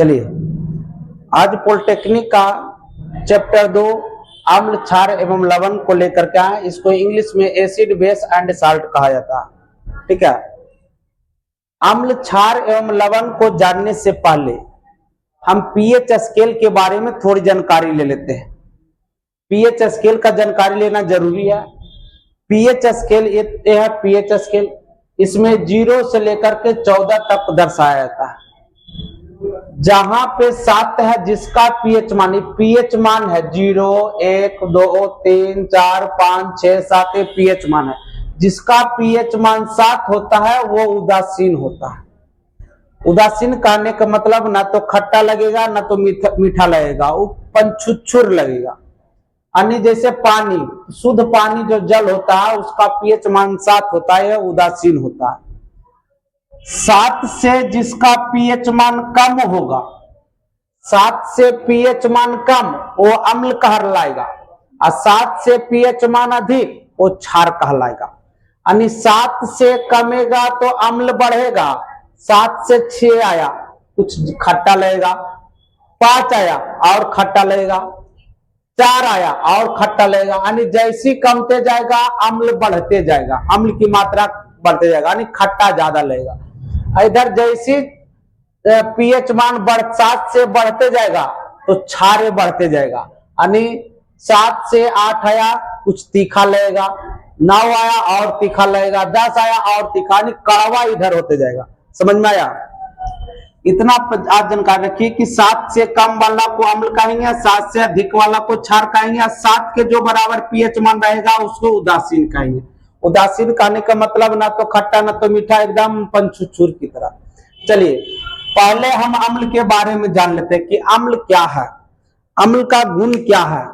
चलिए, आज पॉलिटेक्निक का चैप्टर 2 अम्ल, क्षार एवं लवण को लेकर के आए। इसको इंग्लिश में एसिड, बेस एंड साल्ट कहा जाता है। ठीक है। अम्ल, क्षार एवं लवण को जानने से पहले हम पीएच स्केल के बारे में थोड़ी जानकारी ले लेते हैं। पीएच स्केल का जानकारी लेना जरूरी है। पीएच स्केल ये है पीएच स्केल। इसमें 0 से लेकर के 14 तक दर्शाया जाता है। जहां पे 7 है जिसका पीएच मान है 0, 1, 2, 3, 4, 5, 6, 7 पीएच मान है। जिसका पीएच मान 7 होता है वो उदासीन होता है। उदासीन कहने का मतलब ना तो खट्टा लगेगा ना तो मीठा लगेगा, वो पंचुच्छुर लगेगा। यानी जैसे पानी, शुद्ध पानी जो जल होता है उसका पीएच मान 7 होता है, उदासीन होता है। 7 से जिसका पीएच मान कम होगा, 7 से पीएच मान कम वो अम्ल कहलाएगा, और 7 से पीएच मान अधिक वो क्षार कहलाएगा। यानी 7 से कमेगा तो अम्ल बढ़ेगा। 7 से 6 आया कुछ खट्टा लगेगा, 5 आया और खट्टा लगेगा, 4 आया और खट्टा लगेगा। यानी जैसी कमते जाएगा अम्ल बढ़ते जाएगा, अम्ल की मात्रा बढ़ते जाएगा, यानी खट्टा ज्यादा लगेगा। इधर जैसी पीएच मान 7 से बढ़ते जाएगा तो क्षार बढ़ते जाएगा। यानी 7 से 8 आया कुछ तीखा लगेगा, 9 आया और तीखा लगेगा, 10 आया और तीखा, यानी कड़वा इधर होते जाएगा। समझ में आया? इतना आप जानकारी रखिए कि 7 से कम वाला को अम्ल कहेंगे, 7 से अधिक वाला को क्षार कहेंगे, 7 के जो बराबर पीएच मान रहेगा उसको उदासीन कहेंगे। उदासीन कहने का मतलब ना तो खट्टा ना तो मीठा, एकदम पंचुच्छुर की तरह। चलिए, पहले हम अम्ल के बारे में जान लेते हैं कि अम्ल क्या है, अम्ल का गुण क्या है।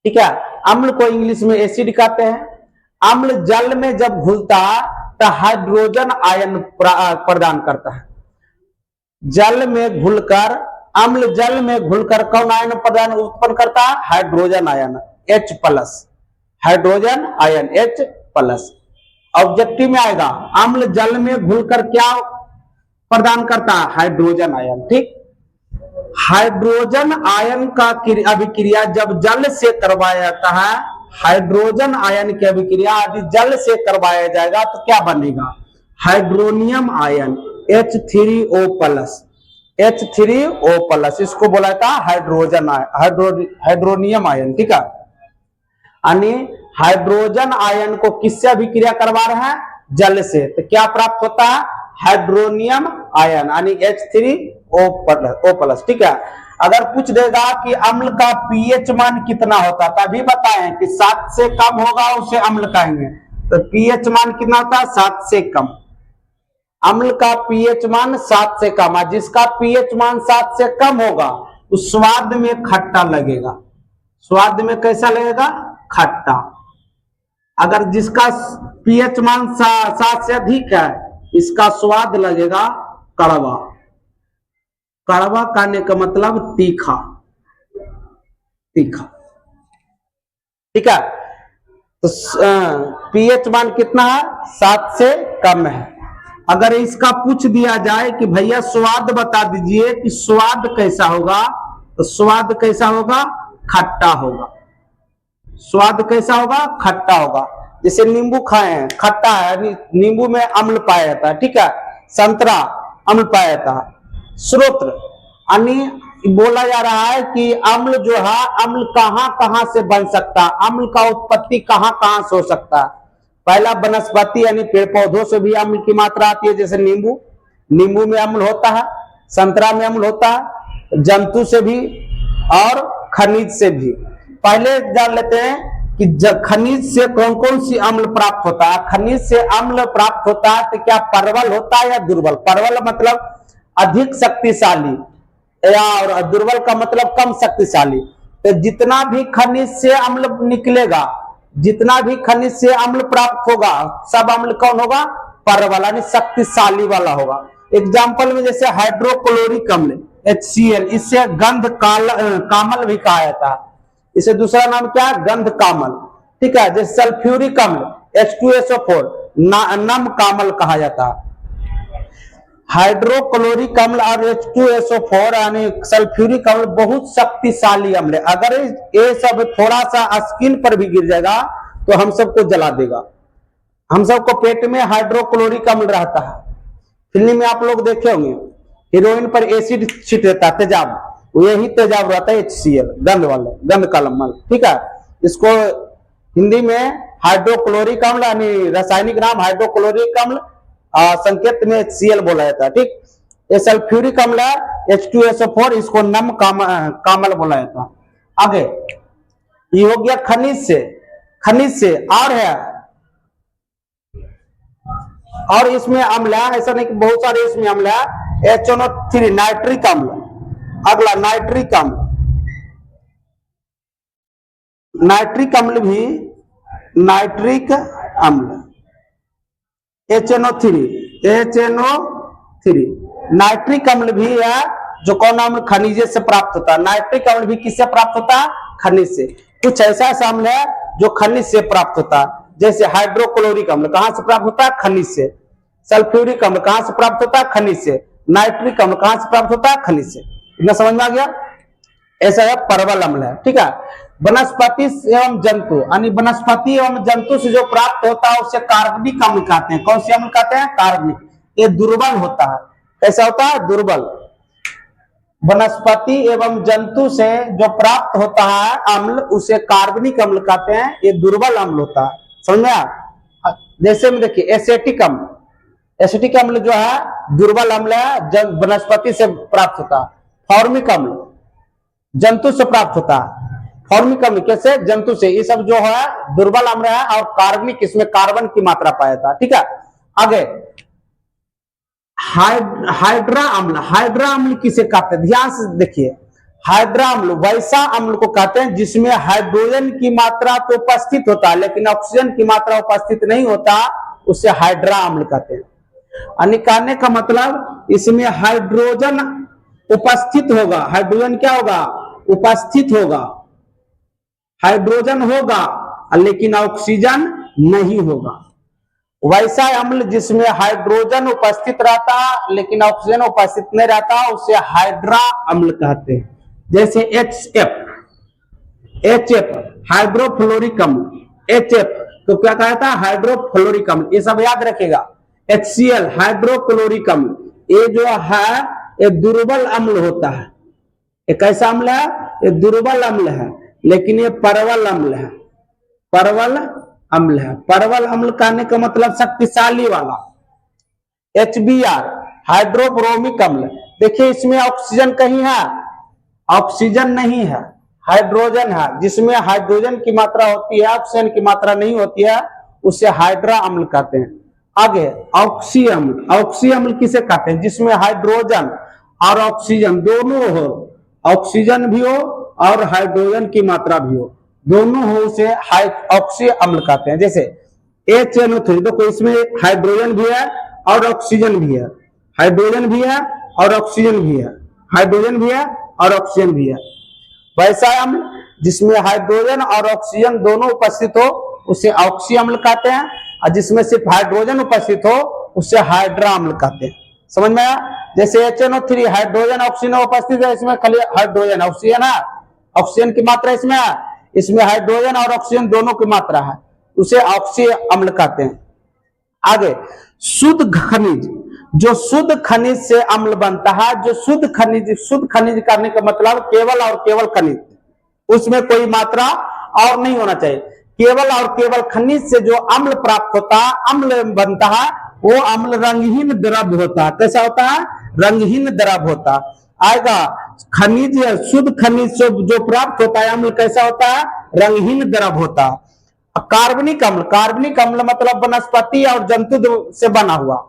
ठीक है। अम्ल को इंग्लिश में एसिड कहते हैं। अम्ल जल में जब घुलता है तो हाइड्रोजन आयन प्रदान करता है। जल में घुलकर, अम्ल जल में घुलकर कौन आयन उत्पन्न करता है? Hydrogen ion H+, hydrogen ion H+। Objective में आएगा अम्ल जल में घुलकर क्या प्रदान करता है? Hydrogen ion. ठीक। हाइड्रोजन आयन का अभिक्रिया जब जल से करवाया जाता है, हाइड्रोजन आयन की अभिक्रिया यदि जल से करवाया जाएगा तो क्या बनेगा? हाइड्रोनियम आयन H3O+, H3O+, इसको बोला जाता है हाइड्रोजन हाइड्रोनियम आयन। ठीक है। यानी हाइड्रोजन आयन को किससे अभिक्रिया करवा रहे हैं? जल से। तो क्या प्राप्त होता है? हाइड्रोनियम आयन यानी H3O+। ठीक है। अगर पूछ देगा कि अम्ल का पीएच मान कितना होता, तभी बताएं कि 7 से कम होगा उसे अम्ल कहेंगे। तो पीएच मान कितना होता है? 7 से कम। अम्ल का पीएच मान 7 से कम है। जिसका पीएच मान 7 से कम होगा उस स्वाद में खट्टा लगेगा। स्वाद में कैसा लगेगा? खट्टा। अगर जिसका पीएच मान 7 से अधिक है इसका स्वाद लगेगा कड़वा। कड़वा कहने का मतलब तीखा, तीखा। ठीक है। तो पीएच मान कितना है? 7 से कम है। अगर इसका पूछ दिया जाए कि भैया स्वाद बता दीजिए कि स्वाद कैसा होगा, तो स्वाद कैसा होगा? खट्टा होगा। स्वाद कैसा होगा? खट्टा होगा। जैसे नींबू खाएं, खट्टा है, नींबू में अम्ल पाया जाता है। ठीक है। संतरा अम्ल पाया जाता है। स्रोत यानी बोला जा रहा है कि अम्ल जो है, अम्ल कहां कहां से बन सकता है, अम्ल का उत्पत्ति कहां कहां से हो सकता है। पहला वनस्पति यानी पेड़ पौधों से भी अम्ल की मात्रा आती है। जैसे नींबू में अम्ल होता है, संतरा में अम्ल होता है, जंतु से भी और खनिज से भी। पहले जान लेते हैं कि खनिज से कौन कौन सी अम्ल प्राप्त होता है। खनिज से अम्ल प्राप्त होता है तो क्या परवल होता है या दुर्बल? परवल मतलब अधिक शक्तिशाली, और दुर्बल का मतलब कम शक्तिशाली। तो जितना भी खनिज से अम्ल निकलेगा, जितना भी खनिज से अम्ल प्राप्त होगा, सब अम्ल कौन होगा? परवल यानी शक्तिशाली वाला होगा। एग्जाम्पल में जैसे हाइड्रोक्लोरिक अम्ल HCl, इससे गंध कामल भी कहा जाता है। इसे दूसरा नाम क्या है? गंध कामल। ठीक है। जैसे सल्फ्यूरिक अम्ल H2SO4 नम कामल कहा जाता है। हाइड्रोक्लोरिक अम्ल और H2SO4 यानी सल्फ्यूरिक अम्ल बहुत शक्तिशाली अम्ल है। अगर ये सब थोड़ा सा स्किन पर भी गिर जाएगा तो हम सबको जला देगा। हम सबको पेट में हाइड्रोक्लोरिक अम्ल रहता है। फिल्म में आप लोग देखे होंगे, हीरोइन पर एसिड छिट देता है, तेजाब, यही तेजाब रहता है HCl, गंध वाला, गंध का अम्ल। ठीक है, इसको हिंदी में हाइड्रोक्लोरिक अम्ल यानी रासायनिक नाम हाइड्रोक्लोरिक अम्ल, संकेत में HCl बोला जाता है। ठीक, ये सल्फ्यूरिक अम्ल है H2SO4, इसको नम कामल बोला जाता है। आगे ये हो गया खनिज से और है, और इसमें अम्ल है, ऐसा नहीं कि बहुत सारे इसमें अम्ल है। HNO3 नाइट्रिक अम्ल। अगला नाइट्रिक अम्ल, नाइट्रिक अम्ल भी नाइट्रिक अम्ल HNO3 नाइट्रिक अम्ल भी है जो कौन अम्ल खनिज से प्राप्त होता है। नाइट्रिक अम्ल भी किससे प्राप्त होता है? खनिज से। कुछ ऐसा अम्ल है जो खनिज से प्राप्त होता है, जैसे हाइड्रोक्लोरिक अम्ल कहां से प्राप्त होता है? खनिज से। सल्फ्यूरिक अम्ल कहां से प्राप्त होता है? खनिज से। नाइट्रिक अम्ल कहां से प्राप्त होता है? खनिज से। इतना समझ में आ गया? ऐसा है परवल अम्ल है। ठीक है, वनस्पति एवं जंतु यानी वनस्पति एवं जंतु से जो प्राप्त होता है उसे कार्बनिक अम्ल कहते हैं। कौन से अम्ल कहते हैं? कार्बनिक। ये दुर्बल होता है। कैसा होता है? दुर्बल। वनस्पति एवं जंतु से जो प्राप्त होता है अम्ल उसे कार्बनिक अम्ल कहते हैं। ये दुर्बल अम्ल होता है। समझ में आया? जैसे में देखिए एसिटिक अम्ल, एसिटिक अम्ल जो है दुर्बल अम्ल है, वनस्पति से प्राप्त होता है। फॉर्मिक अम्ल जंतु से प्राप्त होता है। फॉर्मिक अम्ल कैसे? जंतु से। ये सब जो है दुर्बल अम्ल है, और कार्बनिक, इसमें कार्बन की मात्रा पाया जाता है। ठीक है, आगे हाइड्रा अम्ल। हाइड्रा अम्ल किसे कहते हैं? ध्यान से देखिए, हाइड्रा अम्ल वैसा अम्ल को कहते हैं जिसमें हाइड्रोजन की मात्रा तो उपस्थित होता है लेकिन ऑक्सीजन की मात्रा उपस्थित नहीं होता, उसे हाइड्रा अम्ल कहते हैं। यानी कहने का मतलब इसमें हाइड्रोजन उपस्थित होगा। हाइड्रोजन क्या होगा? उपस्थित होगा। हाइड्रोजन होगा लेकिन ऑक्सीजन नहीं होगा। वैसा अम्ल जिसमें हाइड्रोजन उपस्थित रहता लेकिन ऑक्सीजन उपस्थित नहीं रहता, उसे हाइड्रा अम्ल कहते हैं। जैसे HF हाइड्रोफ्लोरिक अम्ल। HF तो क्या कहता है? हाइड्रोफ्लोरिक अम्ल। ये सब याद रखेगा। HCl हाइड्रोक्लोरिक अम्ल, ये जो है ये दुर्बल अम्ल होता है। ये कैसा अम्ल है? ये दुर्बल अम्ल है, लेकिन ये परवल अम्ल है। परवल अम्ल है। परवल अम्ल कहने का मतलब शक्तिशाली वाला। HBr हाइड्रोब्रोमिक अम्ल। देखिए इसमें ऑक्सीजन कहीं है? ऑक्सीजन नहीं है, हाइड्रोजन है। जिसमें हाइड्रोजन की मात्रा होती है, ऑक्सीजन की मात्रा नहीं होती है, उसे हाइड्रा अम्ल कहते हैं। आगे ऑक्सी अम्ल। ऑक्सी अम्ल किसे कहते हैं? जिसमें हाइड्रोजन और ऑक्सीजन दोनों हो, ऑक्सीजन भी हो और हाइड्रोजन की मात्रा भी हो, दोनों हो, उसे ऑक्सी अम्ल कहते हैं। जैसे HNO3, देखो इसमें हाइड्रोजन भी है और ऑक्सीजन भी है। हाइड्रोजन भी है और ऑक्सीजन भी है। हाइड्रोजन भी है और ऑक्सीजन भी है। वैसा अम्ल जिसमें हाइड्रोजन और ऑक्सीजन दोनों उपस्थित हो उसे ऑक्सी अम्ल कहते हैं, और जिसमें सिर्फ हाइड्रोजन उपस्थित हो उसे हाइड्रा अम्ल कहते हैं। समझ में आया? जैसे HNO3 हाइड्रोजन ऑक्सीजन उपस्थित है, इसमें खाली हाइड्रोजन, ऑक्सीजन है, ऑक्सीजन की मात्रा इसमें है, इसमें हाइड्रोजन और ऑक्सीजन दोनों की मात्रा है, उसे ऑक्सी अम्ल कहते हैं। आगे शुद्ध खनिज। जो शुद्ध खनिज से अम्ल बनता है, जो शुद्ध खनिज करने का मतलब केवल और केवल खनिज, उसमें कोई मात्रा और नहीं होना चाहिए। केवल और केवल खनिज से जो अम्ल प्राप्त होता है, अम्ल बनता है, वो अम्ल रंगहीन द्रव होता है। कैसा होता है? रंगहीन द्रव होता आएगा। खनिज, शुद्ध खनिज से जो प्राप्त होता है अम्ल कैसा होता है? रंगहीन द्रव होता है। कार्बनिक अम्ल। कार्बनिक अम्ल मतलब वनस्पति और जंतु से बना हुआ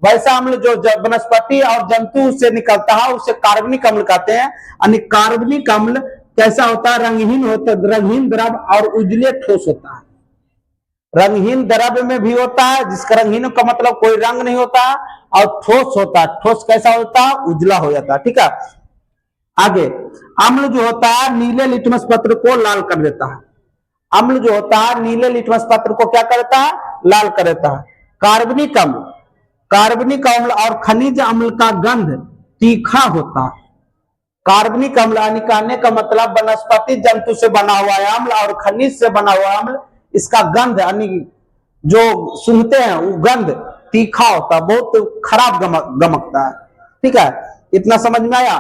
वैसा अम्ल जो वनस्पति और जंतु से निकलता है उसे कार्बनिक अम्ल कहते हैं। यानी कार्बनिक अम्ल कैसा होता है? रंगहीन होता है, रंगहीन द्रव और उजले ठोस होता है। रंगहीन द्रव्य में भी होता है, जिसका रंगहीन का मतलब कोई रंग नहीं होता, और ठोस होता है। ठोस कैसा होता है? उजला हो जाता है। ठीक है, आगे अम्ल जो होता है नीले लिटमस पत्र को लाल कर देता है। अम्ल जो होता है नीले लिटमस पत्र को क्या करता है? लाल कर देता है। कार्बनिक अम्ल, कार्बनिक अम्ल और खनिज अम्ल का गंध तीखा होता। कार्बनिक अम्ल यानी कहने का मतलब वनस्पति जंतु से बना हुआ अम्ल और खनिज से बना हुआ अम्ल, इसका गंध यानी जो सुनते हैं वो गंध तीखा होता, बहुत खराब गमकता है। ठीक है, इतना समझ में आया।